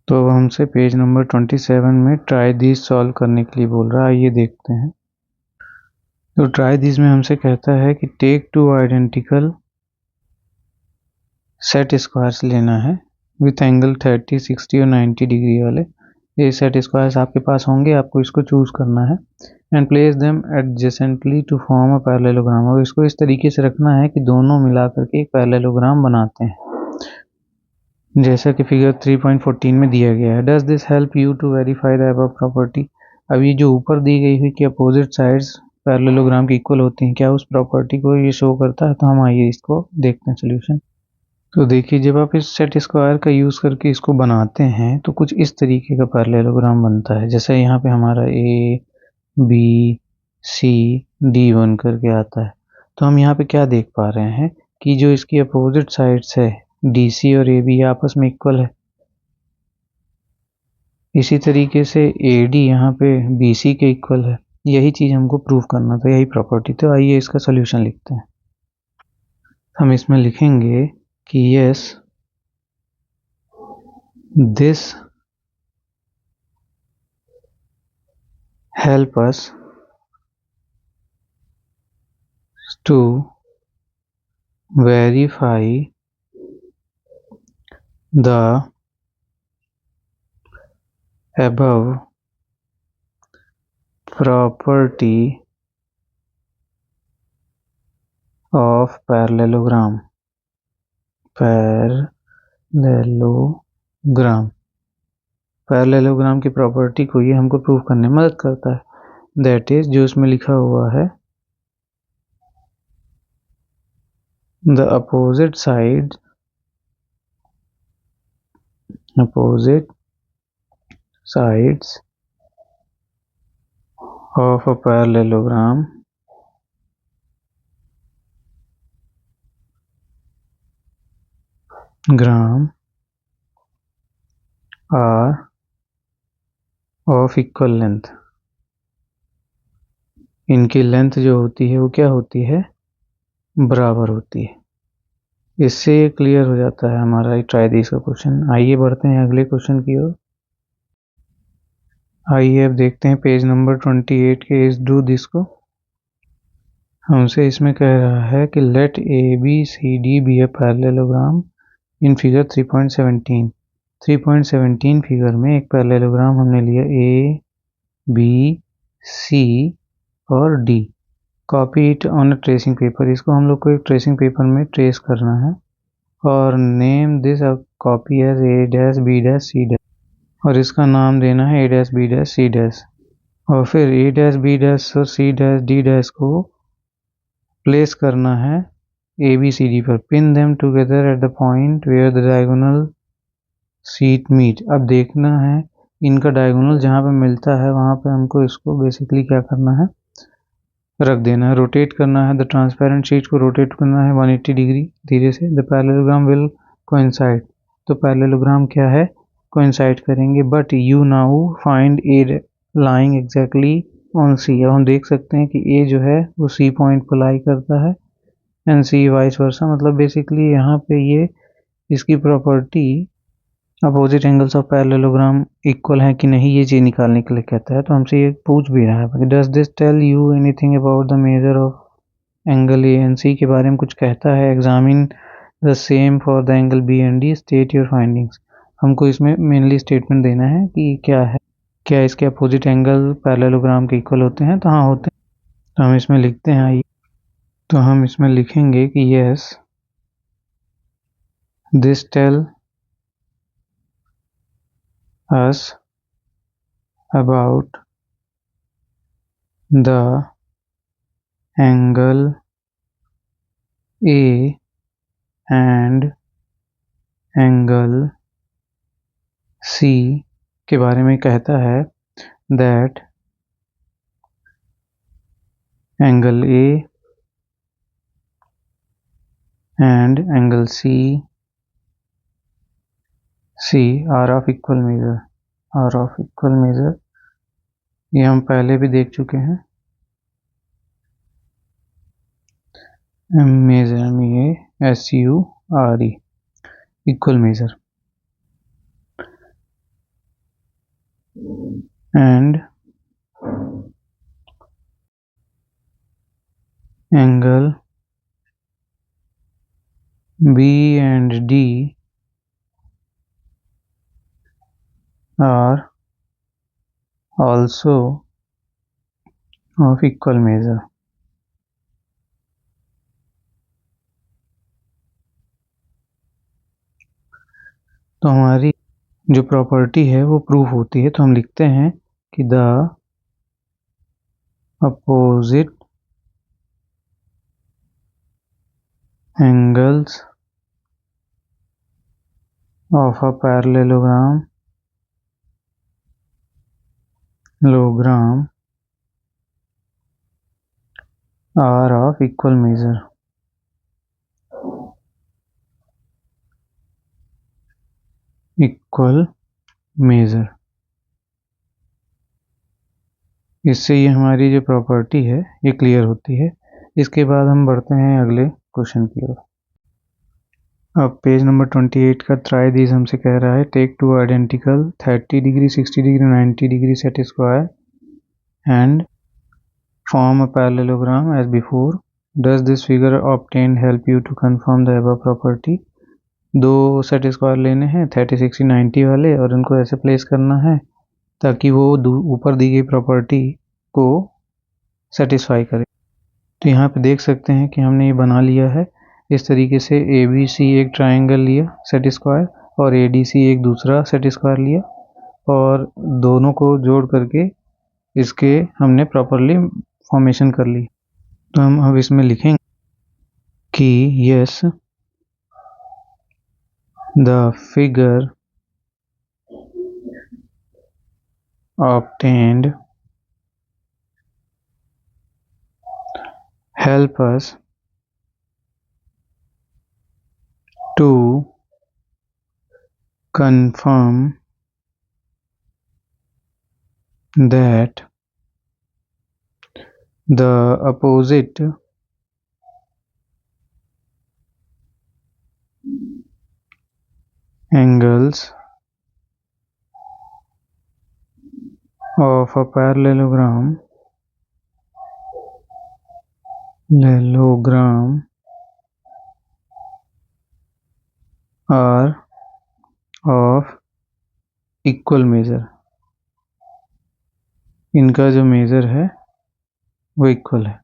तो अब हमसे पेज नंबर 27 में ट्राई दिस सॉल्व करने के लिए बोल रहा है। आइए देखते हैं। तो ट्राई दिस में हमसे कहता है कि take two identical set squares लेना है विथ एंगल 30, 60 और 90 डिग्री वाले। ये सेट स्क्वायर्स आपके पास होंगे, आपको इसको चूज करना है and place them adjacently to form a parallelogram. और इसको इस तरीके से रखना है कि दोनों मिलाकर के एक पैरेललोग्राम बनाते हैं, जैसा कि फिगर 3.14 में दिया गया है। Does this help you to verify the above property. अब ये जो ऊपर दी गई है कि अपोजिट साइड्स पैरेललोग्राम के इक्वल होती हैं, क्या उस प्रॉपर्टी को ये शो करता है? तो हम आइए इसको देखते हैं सोल्यूशन। तो देखिए, जब आप इस सेट स्क्वायर का यूज़ करके इसको बनाते हैं तो कुछ इस तरीके का पैरेललोग्राम बनता है। जैसे यहाँ पे हमारा ए बी सी डी बन करके आता है। तो हम यहाँ पे क्या देख पा रहे हैं कि जो इसकी अपोजिट साइड्स है डी सी और ए बी आपस में इक्वल है। इसी तरीके से ए डी यहाँ पे बी सी के इक्वल है। यही चीज़ हमको प्रूव करना था, यही प्रॉपर्टी। तो आइए इसका सोल्यूशन लिखते हैं। हम इसमें लिखेंगे कि yes this help us to verify the above property of parallelogram parallelogram की प्रॉपर्टी को ये हमको प्रूव करने में मदद करता है। दैट इज, जो इसमें लिखा हुआ है, the opposite sides of a parallelogram are of equal length। इनकी लेंथ जो होती है वो क्या होती है? बराबर होती है। इससे क्लियर हो जाता है हमारा ट्राई दिस का क्वेश्चन। आइए बढ़ते हैं अगले क्वेश्चन की ओर। आइए अब देखते हैं पेज नंबर 28 के इस डू दिस को। हमसे इसमें कह रहा है कि let A B C D be a parallelogram in figure 3.17। 3.17 figure में एक पैरेललोग्राम हमने लिया ए बी सी और D. Copy it on a tracing paper. इसको हम लोग को एक ट्रेसिंग पेपर में ट्रेस करना है और name this copy as A dash B dash C dash, और इसका नाम देना है A dash B dash C dash. और फिर ए डैश बी डैश और सी डैश डी डैश को प्लेस करना है ए बी सी डी पर। Pin them together at the point where the diagonal seat meet. अब देखना है इनका डायगोनल जहाँ पे मिलता है वहाँ पे हमको इसको बेसिकली क्या करना है? रख देना है। रोटेट करना है, द ट्रांसपेरेंट शीट को रोटेट करना है 180 डिग्री धीरे से। The parallelogram will coincide. तो पैरेललोग्राम क्या है? कोइंसाइड करेंगे। But you now find A lying exactly on C. अब हम देख सकते हैं कि ए जो है वो सी पॉइंट पर लाई करता है एंड सी वाइस वर्सा। मतलब बेसिकली यहाँ पे ये इसकी property opposite angles of parallelogram equal है कि नहीं, ये चीज निकालने के लिए कहता है। तो हमसे ये पूछ भी रहा है, does this tell you anything about the measure of angle A and C? के बारे में कुछ कहता है। Examine the same for the angle B and D, state your findings. हमको इसमें मेनली स्टेटमेंट देना है कि क्या है, क्या इसके अपोजिट एंगल पैरेललोग्राम के इक्वल होते हैं? तो हाँ, होते हैं। तो हम इसमें लिखते हैं। आइए, तो हम इसमें लिखेंगे कि yes this tell us about the angle A and angle C के बारे में कहता है। that angle A and angle C are of equal measure। ये हम पहले भी देख चुके हैं। मेजर में ये SURE, equal major. and angle B and D are also of equal measure. तो हमारी जो प्रॉपर्टी है वो प्रूफ होती है, तो हम लिखते हैं कि the opposite angles of a parallelogram are of equal measure. Equal major. इससे ये हमारी जो प्रॉपर्टी है ये क्लियर होती है। इसके बाद हम बढ़ते हैं अगले क्वेश्चन की ओर। अब पेज नंबर 28 का ट्राई दिस हमसे कह रहा है take two identical 30 degree 60 degree 90 degree set square and form a parallelogram as before. Does this figure obtained help you to confirm the above property. दो सेट स्क्वायर लेने हैं 30 60 90 वाले और उनको ऐसे प्लेस करना है ताकि वो ऊपर दी गई प्रॉपर्टी को सेटिस्फाई करे। तो यहाँ पे देख सकते हैं कि हमने ये बना लिया है इस तरीके से। ABC एक ट्रायंगल लिया सेट स्क्वायर और ADC एक दूसरा सेट स्क्वायर लिया और दोनों को जोड़ करके इसके हमने प्रॉपरली फॉर्मेशन कर ली। तो हम अब इसमें लिखेंगे कि yes the figure obtained help us to confirm that the opposite angles of a parallelogram are of equal measure। इनका जो मेजर है वो इक्वल है।